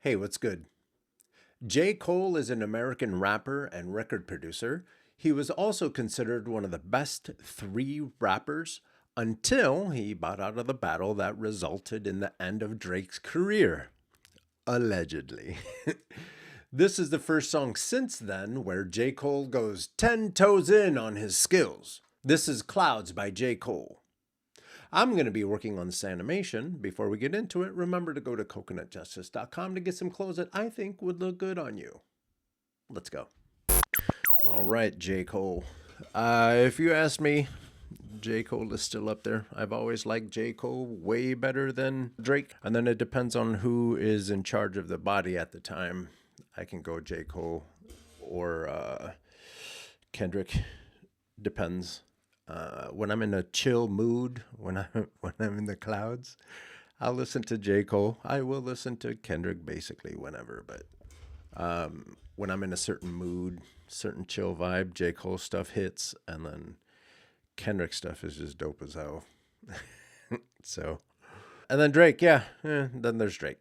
Hey, what's good? J. Cole is an American rapper and record producer. He was also considered one of the best three rappers until he bought out of the battle that resulted in the end of Drake's career. Allegedly. This is the first song since then where J. Cole goes 10 toes in on his skills. This is Clouds by J. Cole. I'm going to be working on this animation. Before we get into it, remember to go to coconutjustice.com to get some clothes that I think would look good on you. Let's go. All right, J. Cole. If you ask me, J. Cole is still up there. I've always liked J. Cole way better than Drake. And then it depends on who is in charge of the body at the time. I can go J. Cole or Kendrick. Depends. When I'm in a chill mood, when I'm in the clouds, I'll listen to J. Cole. I will listen to Kendrick basically whenever, but when I'm in a certain mood, certain chill vibe, J. Cole stuff hits, and then Kendrick stuff is just dope as hell. So, and then Drake, yeah, then there's Drake.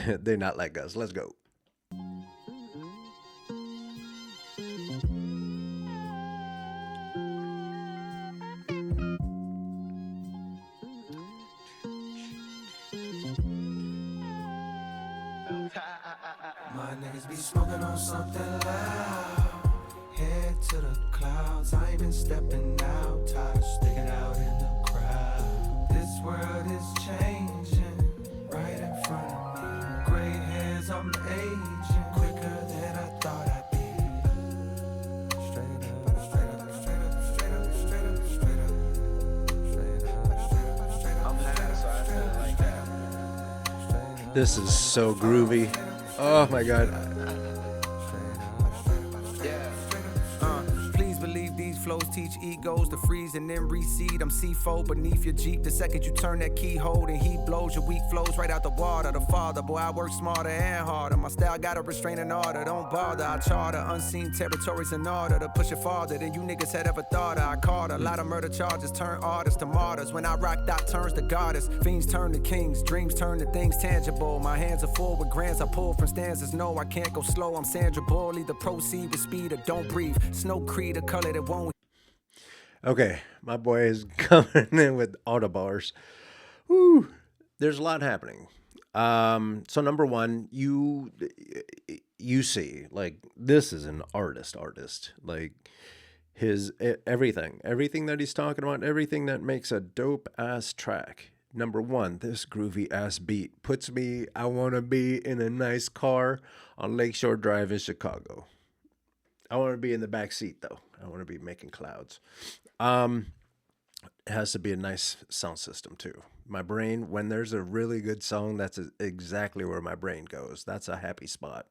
They not like us. Let's go. My niggas be smoking on something loud. Head to the clouds. I ain't been stepping out. Tired of sticking out in the crowd. This world is changing right in front of me. Gray hairs, I'm aging quicker than I thought I'd be. Straight up, straight up, straight up, straight up, straight up, straight up, straight up, straight up, straight up. I'm high, so I feel like that. This is so groovy. Oh my god. Please believe these flows teach egos to freeze and then recede. I'm C4 beneath your Jeep. The second you turn that keyhole, and heat blows. Your weak flows right out the water. The father, boy, I work smarter and harder. My style got a restraining order. Don't bother. I charter unseen territories in order to push it farther than you niggas had ever thought. I caught a lot of murder charges. Turn artists to martyrs. When I rock, dot turns to goddess. Fiends turn to kings. Dreams turn to things tangible. My hands are full with grants I pull from stanzas. No, I can't go slow. I'm Sandra Bull. Either proceed with speed or don't breathe. Snow Creed, a color that won't. Okay, my boy is coming in with autobars. Woo! There's a lot happening. So number one, you see, like, this is an artist. Like, his everything that he's talking about, everything that makes a dope ass track. Number one, this groovy ass beat puts me. I want to be in a nice car on Lakeshore Drive in Chicago. I want to be in the back seat though. I want to be making clouds. It has to be a nice sound system too. My brain, when there's a really good song, that's exactly where my brain goes. That's a happy spot.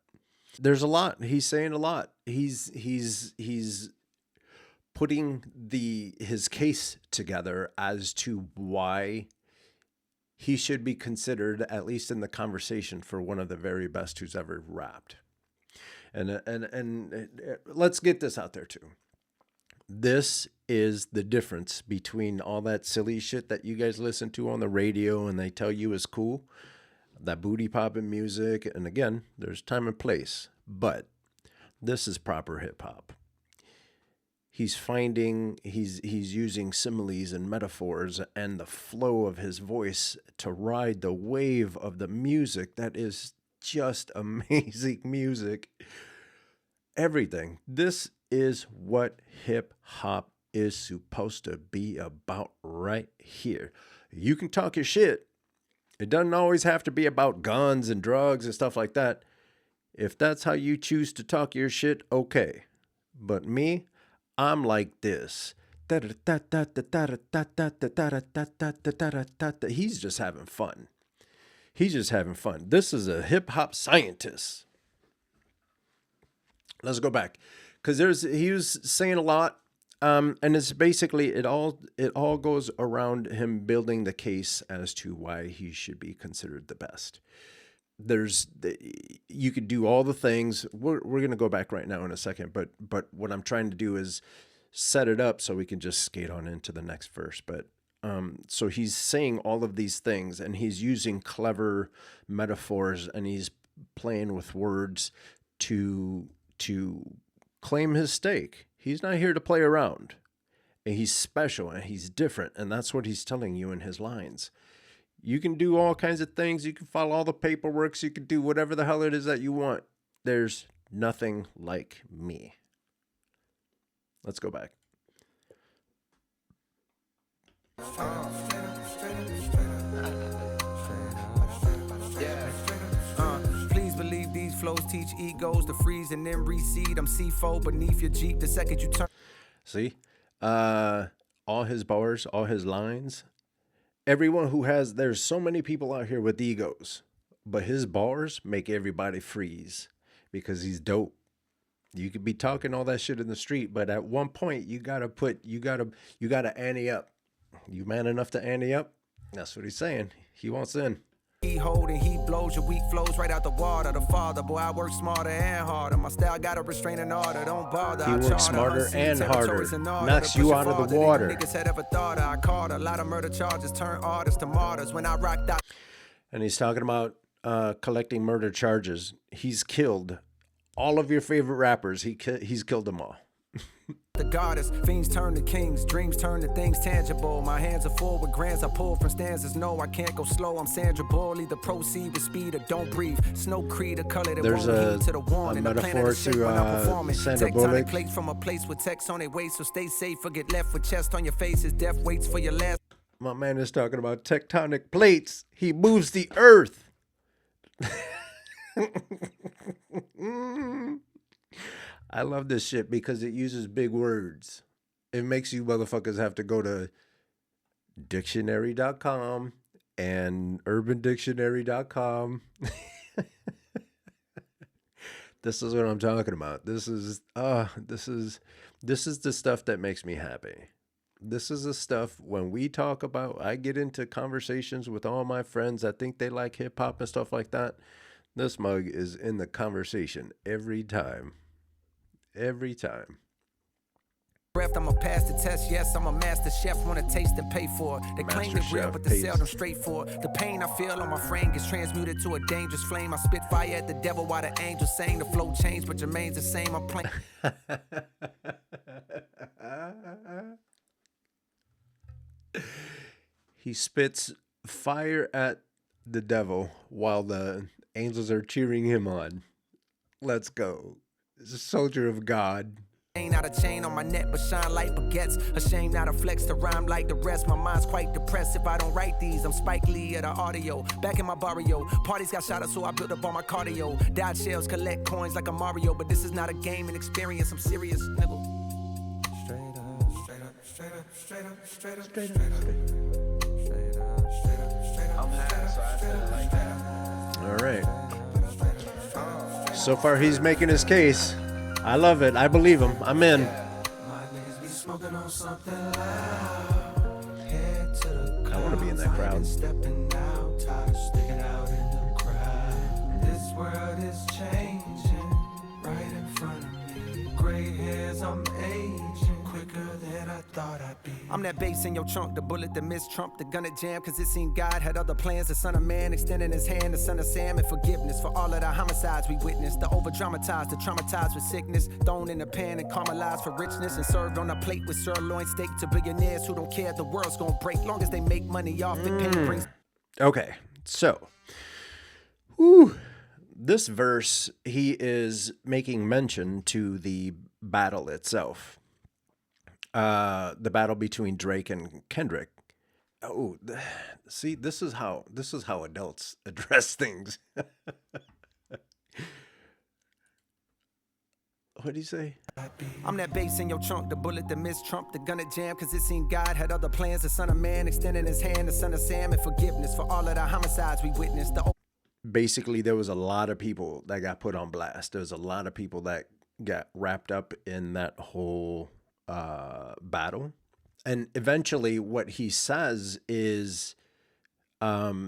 There's a lot. He's saying a lot. He's putting his case together as to why he should be considered, at least in the conversation, for one of the very best who's ever rapped. And let's get this out there too. This is the difference between all that silly shit that you guys listen to on the radio and they tell you is cool, that booty popping music. And again, there's time and place, but this is proper hip hop. He's using similes and metaphors and the flow of his voice to ride the wave of the music that is just amazing music. Everything. This is what hip hop is supposed to be about right here. You can talk your shit. It doesn't always have to be about guns and drugs and stuff like that. If that's how you choose to talk your shit, okay. But me, I'm like this. He's just having fun. He's just having fun. This is a hip hop scientist. Let's go back, because he was saying a lot, and it's basically it all goes around him building the case as to why he should be considered the best. You could do all the things. We're gonna go back right now in a second, but what I'm trying to do is set it up so we can just skate on into the next verse. But so he's saying all of these things, and he's using clever metaphors, and he's playing with words to claim his stake. He's not here to play around. And he's special and he's different. And that's what he's telling you in his lines. You can do all kinds of things. You can follow all the paperwork. You can do whatever the hell it is that you want. There's nothing like me. Let's go back. Please believe these flows teach egos to freeze and then recede. I'm C4 beneath your Jeep the second you turn. See? All his bars, all his lines. Everyone who has, there's so many people out here with egos, but his bars make everybody freeze because he's dope. You could be talking all that shit in the street, but at one point you gotta ante up. You man enough to ante up? That's what he's saying. He wants in. He hold and he blows your weak flows right out the water. The father, boy, I work smarter and harder. My style got a restraining order. Don't bother. He works smarter and harder. Knocks you out of the water. Niggas had ever thought I caught a lot of murder charges. Turn artists to martyrs when I rocked out. And he's talking about collecting murder charges. He's killed all of your favorite rappers. He's killed them all. The goddess, fiends turn to kings, dreams turn to things tangible. My hands are full with grants I pull from stanzas. No, I can't go slow. I'm Sandra Bully. The proceed with speed or don't breathe. Snow Creed, a color that there's won't heed to the a warning. metaphor to Sandra Tectonic Bullock. plates from a place with text on their waist, so stay safe or get left with chest on your face as death waits for your last. My man is talking about tectonic plates. He moves the earth. I love this shit because it uses big words. It makes you motherfuckers have to go to dictionary.com and urbandictionary.com. This is what I'm talking about. This is the stuff that makes me happy. This is the stuff when we talk about, I get into conversations with all my friends that think they like hip hop and stuff like that. This mug is in the conversation every time. Every time. I'm a pass the test, yes, I'm a master chef, wanna taste and pay for it. They claim they're real, but they sell them straight for it. The pain I feel on my frame gets transmuted to a dangerous flame. I spit fire at the devil while the angels saying the flow changed, but remains the same. I'm playing. He spits fire at the devil while the angels are cheering him on. Let's go. He's a soldier of God. Ain't out a chain on my neck, but shine like baguettes. Ashamed not a flex to rhyme like the rest. My mind's quite depressed if I don't write these. I'm Spike Lee at the audio. Back in my barrio. Parties got shot up, so I built up all my cardio. Dodge shells, collect coins like a Mario. But this is not a game and experience. I'm serious, nigga. Straight up, straight up, straight up, straight up, straight up, straight up, straight up. I'm high, so I feel like that. All right. So far, he's making his case. I love it. I believe him. I'm in. I want to be in that crowd. Stepping out, tired of sticking out in the crowd. This world is changing right in front of me. Gray hairs, I'm aging quicker than I thought I'd be. I'm that bass in your trunk, the bullet that missed Trump, the gun that jammed, cause it seemed God had other plans. The son of man extending his hand, the son of Sam, and forgiveness for all of the homicides we witnessed. The over-dramatized, the traumatized with sickness, thrown in a pan and caramelized for richness, and served on a plate with sirloin steak to billionaires who don't care the world's gonna break. Long as they make money off it, pain brings. Okay, so this verse, he is making mention to the battle itself. The battle between Drake and Kendrick. Oh, see, this is how adults address things. What'd he say? I'm that bass in your trunk, the bullet that missed Trump, the gun that jammed, cause it seemed God had other plans. The son of man extending his hand, the son of Sam, and forgiveness for all of the homicides we witnessed. Basically, there was a lot of people that got put on blast. There was a lot of people that got wrapped up in that whole battle. And eventually what he says is, how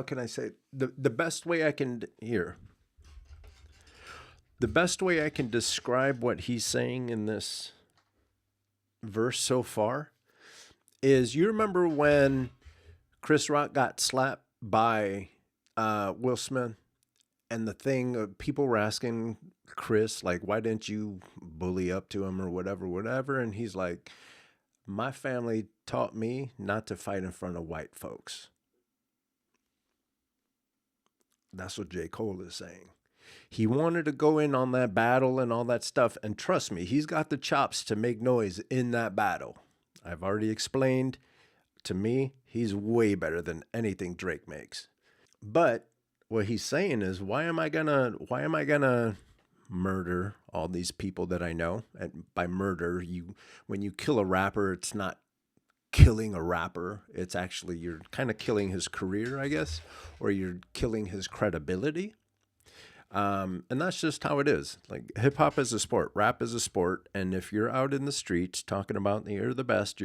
can I say it? The best way I can describe what he's saying in this verse so far is, you remember when Chris Rock got slapped by Will Smith And the thing, people were asking Chris, like, why didn't you bully up to him or whatever, whatever? And he's like, my family taught me not to fight in front of white folks. That's what J. Cole is saying. He wanted to go in on that battle and all that stuff. And trust me, he's got the chops to make noise in that battle. I've already explained, to me, he's way better than anything Drake makes. But what he's saying is, why am I gonna murder all these people that I know? And by murder, when you kill a rapper, it's not killing a rapper. It's actually, you're kind of killing his career, I guess, or you're killing his credibility. And that's just how it is. Like, hip hop is a sport, rap is a sport. And if you're out in the streets talking about you're the best,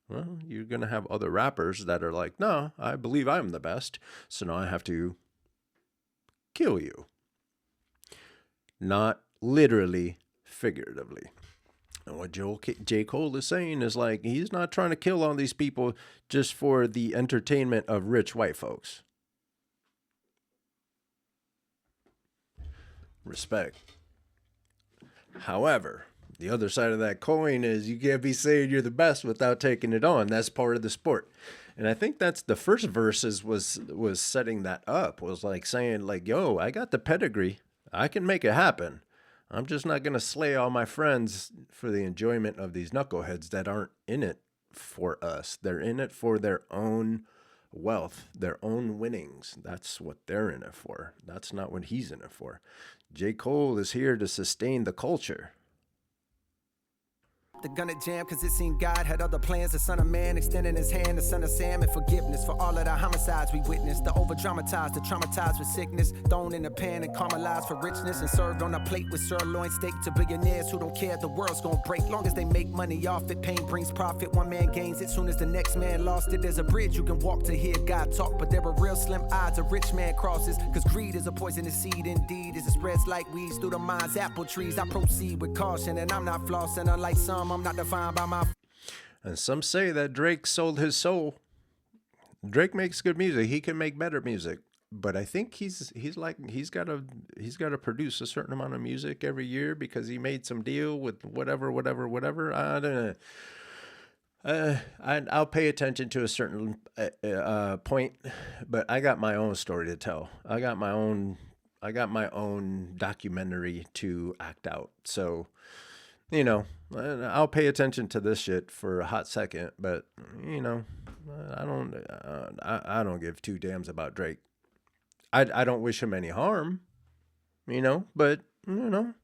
well, you're going to have other rappers that are like, no, I believe I'm the best. So now I have to kill you. Not literally, figuratively. And what J. Cole is saying is like, he's not trying to kill all these people just for the entertainment of rich white folks. Respect. However, the other side of that coin is you can't be saying you're the best without taking it on. That's part of the sport. And I think that's the first verses was setting that up, was like saying like, yo, I got the pedigree. I can make it happen. I'm just not going to slay all my friends for the enjoyment of these knuckleheads that aren't in it for us. They're in it for their own wealth, their own winnings. That's what they're in it for. That's not what he's in it for. J. Cole is here to sustain the culture. The gunner jam, cause it seemed God had other plans. The son of man extending his hand, the son of Sam, and forgiveness for all of the homicides we witnessed. The over-dramatized, the traumatized with sickness, thrown in a pan and caramelized for richness, and served on a plate with sirloin steak to billionaires who don't care if the world's gonna break. Long as they make money off it, pain brings profit. One man gains it, soon as the next man lost it. There's a bridge you can walk to hear God talk, but there are real slim odds a rich man crosses. Cause greed is a poisonous seed indeed, as it spreads like weeds through the mind's apple trees. I proceed with caution, and I'm not flossing, unlike some. I'm not defined by my. And some say that Drake sold his soul. Drake makes good music. He can make better music, but I think he's got to produce a certain amount of music every year because he made some deal with whatever. I don't know. I'll pay attention to a certain point, but I got my own story to tell. I got my own documentary to act out. So, you know, I'll pay attention to this shit for a hot second, but you know, I don't give two damns about Drake. I don't wish him any harm, you know, but you know,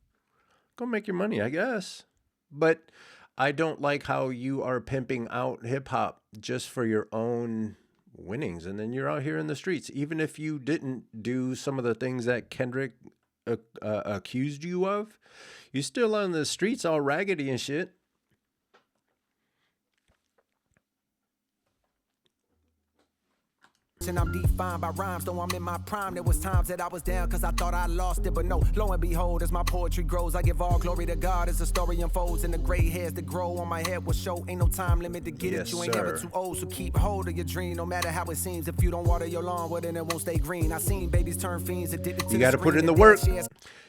go make your money, I guess. But I don't like how you are pimping out hip hop just for your own winnings, and then you're out here in the streets. Even if you didn't do some of the things that Kendrick accused you of, you're still on the streets all raggedy and shit. And I'm defined by rhymes, though I'm in my prime. There was times that I was down cause I thought I lost it, but no, lo and behold, as my poetry grows, I give all glory to God as the story unfolds, and the gray hairs that grow on my head will show. Ain't no time limit to get it, you ain't never too old, so keep hold of your dream, no matter how it seems. If you don't water your lawn, well then it won't stay green. I seen babies turn fiends, addicted to you gotta put in the work.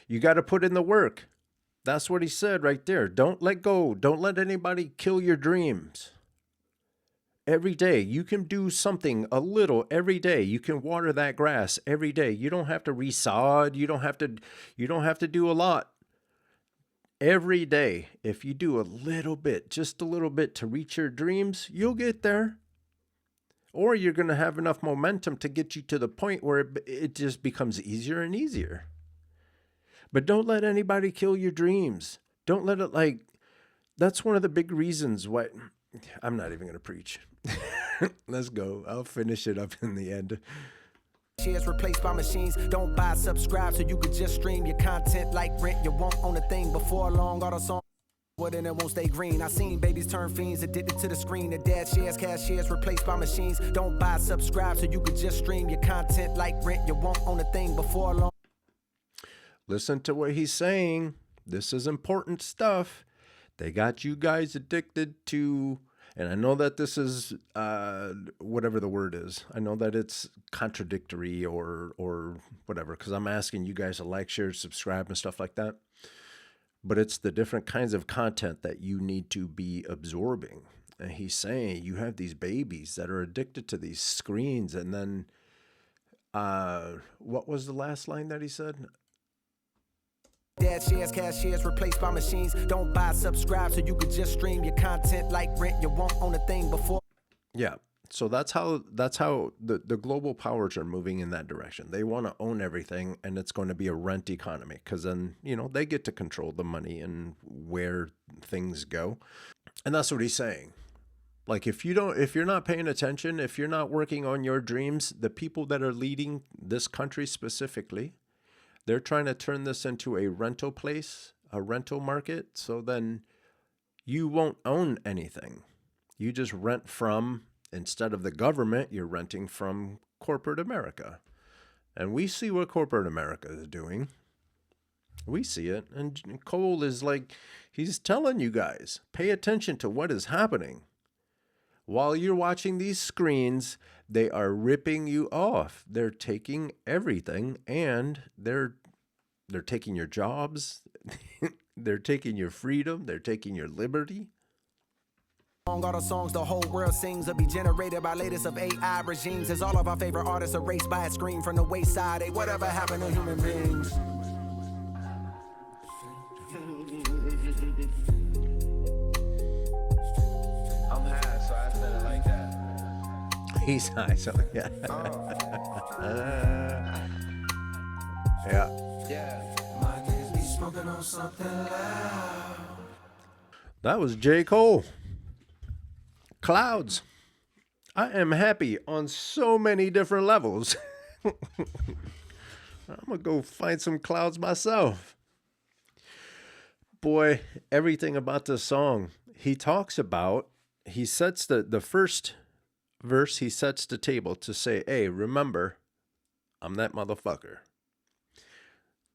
You gotta put in the work. That's what he said right there. Don't let go. Don't let anybody kill your dreams. Every day, you can do something a little every day. You can water that grass every day. You don't have to resod. You don't have to do a lot. Every day, if you do a little bit, just a little bit to reach your dreams, you'll get there. Or you're going to have enough momentum to get you to the point where it just becomes easier and easier. But don't let anybody kill your dreams. Don't let it that's one of the big reasons why. I'm not even going to preach. Let's go. I'll finish it up in the end. Shares replaced by machines. Don't buy, subscribe so you could just stream your content like rent. You won't own a thing before long. All the song, well then it won't stay green. I seen babies turn fiends, addicted to the screen. The dad shares, cash shares replaced by machines. Don't buy, subscribe so you could just stream your content like rent. You won't own a thing before long. Listen to what he's saying. This is important stuff. They got you guys addicted to And I know that this is whatever the word is. I know that it's contradictory or whatever, because I'm asking you guys to like, share, subscribe, and stuff like that. But it's the different kinds of content that you need to be absorbing. And he's saying you have these babies that are addicted to these screens. And then what was the last line that he said? Dad shares, cashiers replaced by machines. Don't buy, subscribe, so you could just stream your content like rent. You won't own a thing before. Yeah. So that's how the global powers are moving in that direction. They want to own everything, and it's going to be a rent economy, because then, you know, they get to control the money and where things go. And that's what he's saying. Like, if you're not paying attention, if you're not working on your dreams, the people that are leading this country specifically, they're trying to turn this into a rental place, a rental market. So then you won't own anything. You just rent from, instead of the government, you're renting from corporate America. And we see what corporate America is doing. We see it. And Cole is like, he's telling you guys, pay attention to what is happening. While you're watching these screens, they are ripping you off. They're taking everything, and they're taking your jobs. They're taking your freedom. They're taking your liberty. All the songs the whole world sings will be generated by latest of AI regimes. As all of our favorite artists erased by a screen from the wayside. Hey, whatever happened to human beings? I'm high, so I said it like that. He's high, so yeah. Yeah. Yeah. My niggas be smoking on something loud. That was J. Cole. Clouds. I am happy on so many different levels. I'm going to go find some clouds myself. Boy, everything about this song. He talks about, he sets the first verse, he sets the table to say, hey, remember, I'm that motherfucker.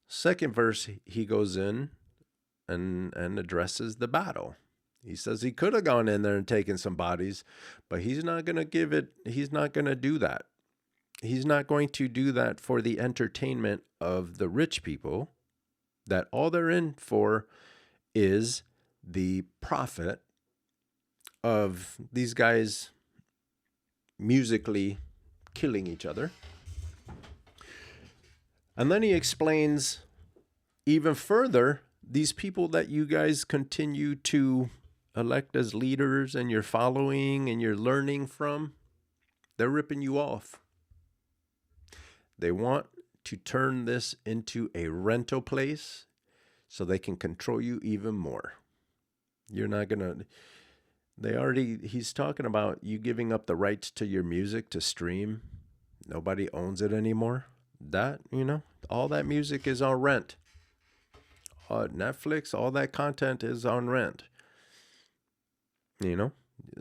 Second verse, he goes in and addresses the battle. He says he could have gone in there and taken some bodies, but he's not going to he's not going to do that. He's not going to do that for the entertainment of the rich people, that all they're in for is the profit of these guys musically killing each other. And then he explains even further, these people that you guys continue to elect as leaders and you're following and you're learning from, they're ripping you off. They want to turn this into a rental place so they can control you even more. You're not going to, he's talking about you giving up the rights to your music to stream. Nobody owns it anymore. That, all that music is on rent. Netflix, all that content is on rent.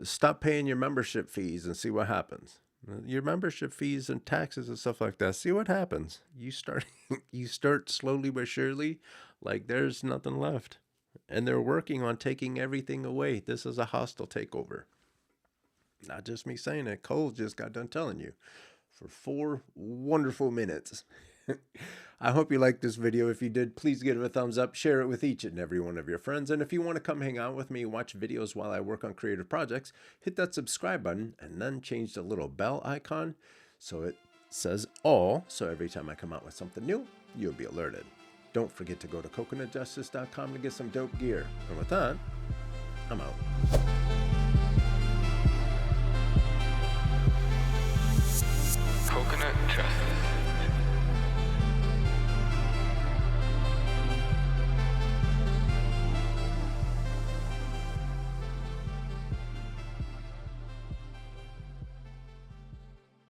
Stop paying your membership fees and see what happens. Your membership fees and taxes and stuff like that. See what happens. You start slowly but surely, like there's nothing left. And they're working on taking everything away. This is a hostile takeover. Not just me saying it. Cole just got done telling you for 4 wonderful minutes. I hope you liked this video. If you did, please give it a thumbs up. Share it with each and every one of your friends. And if you want to come hang out with me, watch videos while I work on creative projects, hit that subscribe button and then change the little bell icon so it says all. So every time I come out with something new, you'll be alerted. Don't forget to go to coconutjustice.com to get some dope gear. And with that, I'm out. Coconut Justice.